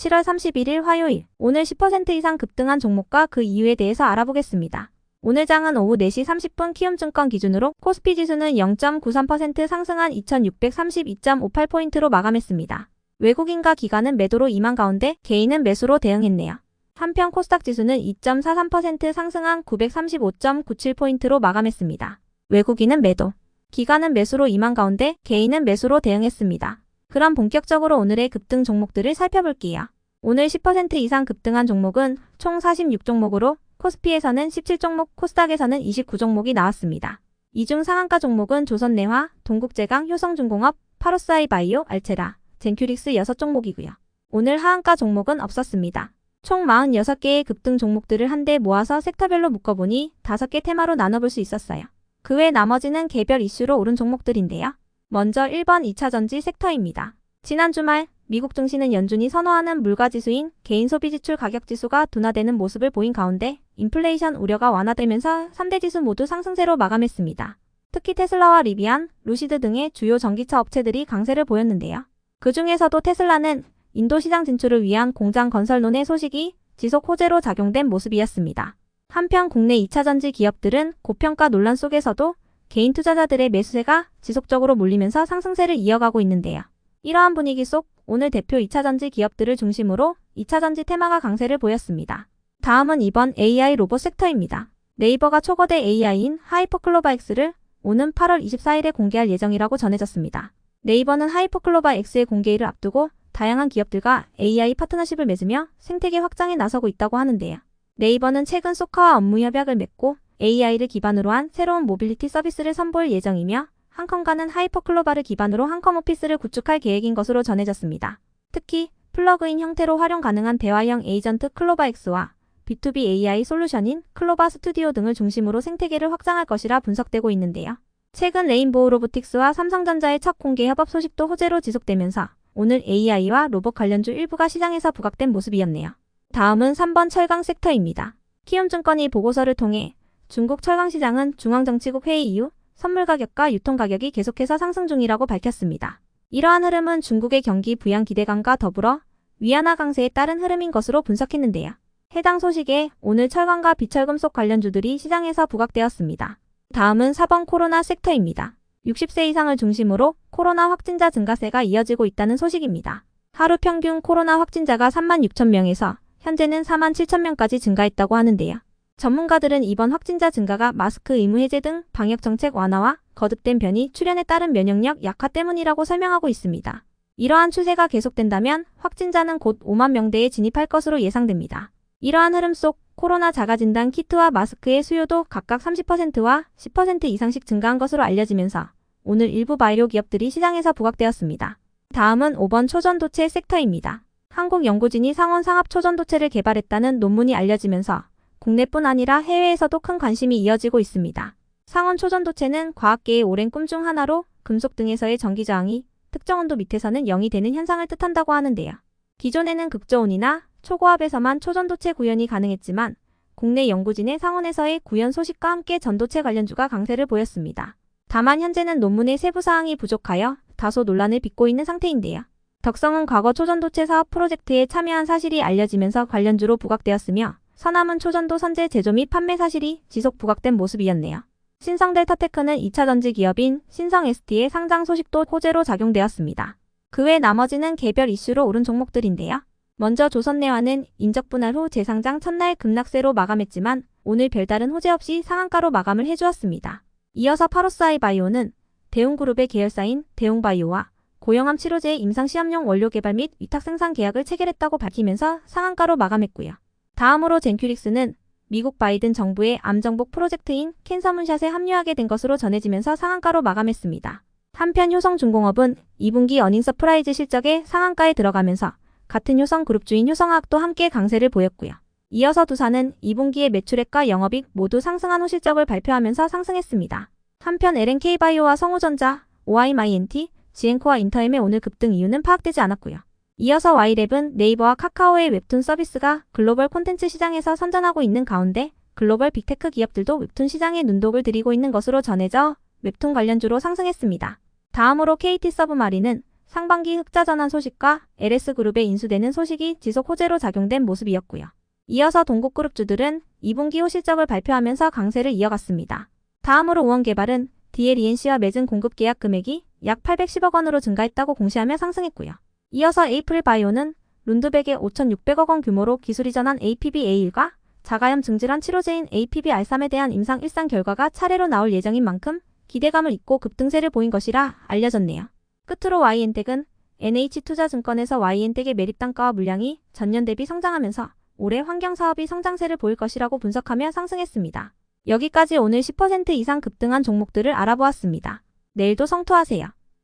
7월 31일 화요일, 오늘 10% 이상 급등한 종목과 그 이유에 대해서 알아보겠습니다. 오늘 장은 오후 4시 30분 키움증권 기준으로 코스피 지수는 0.93% 상승한 2632.58포인트로 마감했습니다. 외국인과 기관은 매도로 임한 가운데 개인은 매수로 대응했네요. 한편 코스닥 지수는 2.43% 상승한 935.97포인트로 마감했습니다. 외국인은 매도, 기관은 매수로 임한 가운데 개인은 매수로 대응했습니다. 그럼 본격적으로 오늘의 급등 종목들을 살펴볼게요. 오늘 10% 이상 급등한 종목은 총 46종목으로 코스피에서는 17종목, 코스닥에서는 29종목이 나왔습니다. 이 중 상한가 종목은 조선내화, 동국제강, 효성중공업, 파로스아이바이오, 알체라, 젠큐릭스 6종목이고요. 오늘 하한가 종목은 없었습니다. 총 46개의 급등 종목들을 한데 모아서 섹터별로 묶어보니 5개 테마로 나눠볼 수 있었어요. 그 외 나머지는 개별 이슈로 오른 종목들인데요. 먼저 1번 2차전지 섹터입니다. 지난 주말 미국 증시는 연준이 선호하는 물가지수인 개인소비지출 가격지수가 둔화되는 모습을 보인 가운데 인플레이션 우려가 완화되면서 3대 지수 모두 상승세로 마감했습니다. 특히 테슬라와 리비안, 루시드 등의 주요 전기차 업체들이 강세를 보였는데요. 그 중에서도 테슬라는 인도 시장 진출을 위한 공장 건설론의 소식이 지속 호재로 작용된 모습이었습니다. 한편 국내 2차전지 기업들은 고평가 논란 속에서도 개인 투자자들의 매수세가 지속적으로 몰리면서 상승세를 이어가고 있는데요. 이러한 분위기 속 오늘 대표 2차전지 기업들을 중심으로 2차전지 테마가 강세를 보였습니다. 다음은 2번 AI 로봇 섹터입니다. 네이버가 초거대 AI인 하이퍼클로바X를 오는 8월 24일에 공개할 예정이라고 전해졌습니다. 네이버는 하이퍼클로바X의 공개일을 앞두고 다양한 기업들과 AI 파트너십을 맺으며 생태계 확장에 나서고 있다고 하는데요. 네이버는 최근 소카와 업무 협약을 맺고 AI를 기반으로 한 새로운 모빌리티 서비스를 선보일 예정이며 한컴과는 하이퍼클로바를 기반으로 한컴 오피스를 구축할 계획인 것으로 전해졌습니다. 특히 플러그인 형태로 활용 가능한 대화형 에이전트 클로바X와 B2B AI 솔루션인 클로바 스튜디오 등을 중심으로 생태계를 확장할 것이라 분석되고 있는데요. 최근 레인보우 로보틱스와 삼성전자의 첫 공개 협업 소식도 호재로 지속되면서 오늘 AI와 로봇 관련주 일부가 시장에서 부각된 모습이었네요. 다음은 3번 철강 섹터입니다. 키움증권이 보고서를 통해 중국 철강 시장은 중앙정치국 회의 이후 선물 가격과 유통 가격이 계속해서 상승 중이라고 밝혔습니다. 이러한 흐름은 중국의 경기 부양 기대감과 더불어 위안화 강세에 따른 흐름인 것으로 분석했는데요. 해당 소식에 오늘 철강과 비철금속 관련주들이 시장에서 부각되었습니다. 다음은 4번 코로나 섹터입니다. 60세 이상을 중심으로 코로나 확진자 증가세가 이어지고 있다는 소식입니다. 하루 평균 코로나 확진자가 36,000명에서 현재는 47,000명까지 증가했다고 하는데요. 전문가들은 이번 확진자 증가가 마스크 의무 해제 등 방역정책 완화와 거듭된 변이 출현에 따른 면역력 약화 때문이라고 설명하고 있습니다. 이러한 추세가 계속된다면 확진자는 곧 5만 명대에 진입할 것으로 예상됩니다. 이러한 흐름 속 코로나 자가진단 키트와 마스크의 수요도 각각 30%와 10% 이상씩 증가한 것으로 알려지면서 오늘 일부 바이오 기업들이 시장에서 부각되었습니다. 다음은 5번 초전도체 섹터입니다. 한국 연구진이 상온 상압 초전도체를 개발했다는 논문이 알려지면서 국내뿐 아니라 해외에서도 큰 관심이 이어지고 있습니다. 상온 초전도체는 과학계의 오랜 꿈 중 하나로 금속 등에서의 전기 저항이 특정 온도 밑에서는 0이 되는 현상을 뜻한다고 하는데요. 기존에는 극저온이나 초고압에서만 초전도체 구현이 가능했지만 국내 연구진의 상온에서의 구현 소식과 함께 전도체 관련주가 강세를 보였습니다. 다만 현재는 논문의 세부 사항이 부족하여 다소 논란을 빚고 있는 상태인데요. 덕성은 과거 초전도체 사업 프로젝트에 참여한 사실이 알려지면서 관련주로 부각되었으며 서남은 초전도 선제 제조 및 판매 사실이 지속 부각된 모습이었네요. 신성델타테크는 2차전지 기업인 신성ST의 상장 소식도 호재로 작용되었습니다. 그 외 나머지는 개별 이슈로 오른 종목들인데요. 먼저 조선내화는 인적 분할 후 재상장 첫날 급락세로 마감했지만 오늘 별다른 호재 없이 상한가로 마감을 해주었습니다. 이어서 파로스아이바이오는 대웅그룹의 계열사인 대웅바이오와 고용암 치료제의 임상시험용 원료 개발 및 위탁 생산 계약을 체결했다고 밝히면서 상한가로 마감했고요. 다음으로 젠큐릭스는 미국 바이든 정부의 암 정복 프로젝트인 캔서문샷에 합류하게 된 것으로 전해지면서 상한가로 마감했습니다. 한편 효성중공업은 2분기 어닝 서프라이즈 실적에 상한가에 들어가면서 같은 효성그룹주인 효성화학도 함께 강세를 보였고요. 이어서 두산은 2분기의 매출액과 영업이익 모두 상승한 후 실적을 발표하면서 상승했습니다. 한편 LNK바이오와 성우전자, OIMINT, 지엔코와 인터엠의 오늘 급등 이유는 파악되지 않았고요. 이어서 Y랩은 네이버와 카카오의 웹툰 서비스가 글로벌 콘텐츠 시장에서 선전하고 있는 가운데 글로벌 빅테크 기업들도 웹툰 시장에 눈독을 들이고 있는 것으로 전해져 웹툰 관련주로 상승했습니다. 다음으로 KT서브마린은 상반기 흑자 전환 소식과 LS그룹에 인수되는 소식이 지속 호재로 작용된 모습이었고요. 이어서 동국그룹주들은 2분기 호 실적을 발표하면서 강세를 이어갔습니다. 다음으로 우원개발은 DLENC와 맺은 공급 계약 금액이 약 810억 원으로 증가했다고 공시하며 상승했고요. 이어서 에이프릴바이오는 룬드백의 5,600억 원 규모로 기술 이전한 APB-A1과 자가염 증질환 치료제인 APB-R3에 대한 임상 1상 결과가 차례로 나올 예정인 만큼 기대감을 잇고 급등세를 보인 것이라 알려졌네요. 끝으로 YN텍은 NH투자증권에서 YN텍의 매립단가와 물량이 전년 대비 성장하면서 올해 환경사업이 성장세를 보일 것이라고 분석하며 상승했습니다. 여기까지 오늘 10% 이상 급등한 종목들을 알아보았습니다. 내일도 성투하세요.